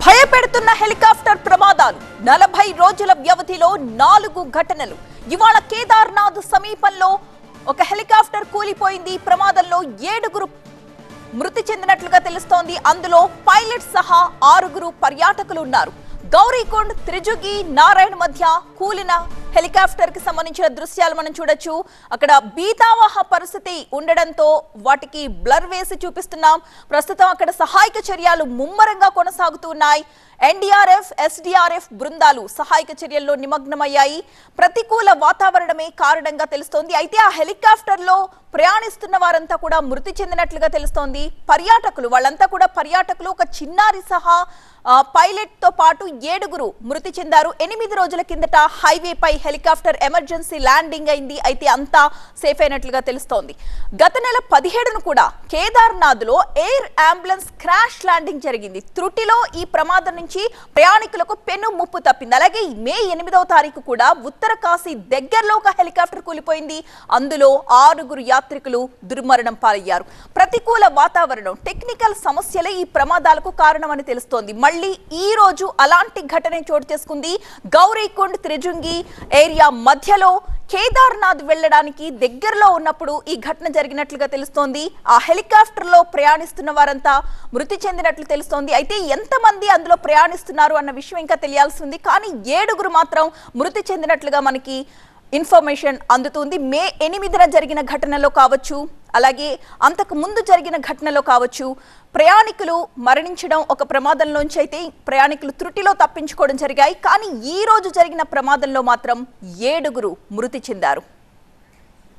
భయపెడుతున్న helicopter ప్రమాదాలు 40 రోజుల వ్యవధిలో 4 ఘటనలు. ఇవాళ కేదార్నాథ్ సమీపంలో ఒక హెలికాప్టర్ కూలిపోయింది. ప్రమాదంలో 7 మృతి చెందినట్లుగా తెలుస్తోంది. అందులో పైలట్ సహా 6 పర్యాటకులు ఉన్నారు. గౌరీకొండ్ త్రిజుగి నారాయణ మధ్య కూలిన హెలికాప్టర్ కి సంబంధించిన దృశ్యాలు మనం చూడొచ్చు. అక్కడ బీతావహ పరిస్థితి ఉండడంతో వాటికి బ్లర్ వేసి చూపిస్తున్నాం. ప్రస్తుతం అక్కడ సహాయక చర్యలు ముమ్మరంగా కొనసాగుతున్నాయి. ఎన్డీఆర్ఎఫ్, ఎస్డీఆర్ఎఫ్ బృందాలు సహాయక చర్యల్లో నిమగ్నమయ్యాయి. ప్రతికూల వాతావరణమే కారణంగా తెలుస్తోంది. అయితే ఆ హెలికాప్టర్ లో ప్రయాణిస్తున్న వారంతా కూడా మృతి చెందినట్లుగా తెలుస్తోంది. వాళ్ళంతా కూడా పర్యాటకులు. ఒక చిన్నారి సహా పైలట్ తో పాటు 7 మృతి చెందారు. 8 రోజుల కిందట హైవేపై హెలికాప్టర్ ఎమర్జెన్సీ ల్యాండింగ్ అయింది. అయితే అంతా సేఫ్ అయినట్లుగా తెలుస్తోంది. గత నెల 17ను కూడా కేదార్నాథ్ లో ఎయిర్ అంబులెన్స్ క్రాష్ ల్యాండింగ్ జరిగింది. త్రుటిలో ఈ ప్రమాదం నుంచి ప్రయాణికులకు పెను ముప్పు తప్పింది. అలాగే మే 8వ తారీఖు కూడా ఉత్తర కాశీ దగ్గరలో ఒక హెలికాప్టర్ కూలిపోయింది. అందులో 6 యాత్రికులు దుర్మరణం పాలయ్యారు. ప్రతికూల వాతావరణం, టెక్నికల్ సమస్యలే ఈ ప్రమాదాలకు కారణమని తెలుస్తోంది. మళ్ళీ ఈ రోజు అలాంటి ఘటన చోటు చేసుకుంది. గౌరీకొండ్ త్రిజుంగి ఏరియా మధ్యలో కేదార్నాథ్ వెళ్లడానికి దగ్గరలో ఉన్నప్పుడు ఈ ఘటన జరిగినట్లుగా తెలుస్తోంది. ఆ హెలికాప్టర్ లో ప్రయాణిస్తున్న వారంతా మృతి చెందినట్లు తెలుస్తోంది. అయితే ఎంతమంది అందులో ప్రయాణిస్తున్నారు అన్న విషయం ఇంకా తెలియాల్సి ఉంది. కానీ 7 మాత్రం మృతి చెందినట్లుగా మనకి ఇన్ఫర్మేషన్ అందుతుంది. మే 8న జరిగిన ఘటనలో కావచ్చు, అలాగే అంతకు ముందు జరిగిన ఘటనలో కావచ్చు, ప్రయాణికులు మరణించడం ఒక ప్రమాదంలోంచి అయితే ప్రయాణికులు త్రుటిలో తప్పించుకోవడం జరిగాయి. కానీ ఈ రోజు జరిగిన ప్రమాదంలో మాత్రం 7 మృతి చెందారు.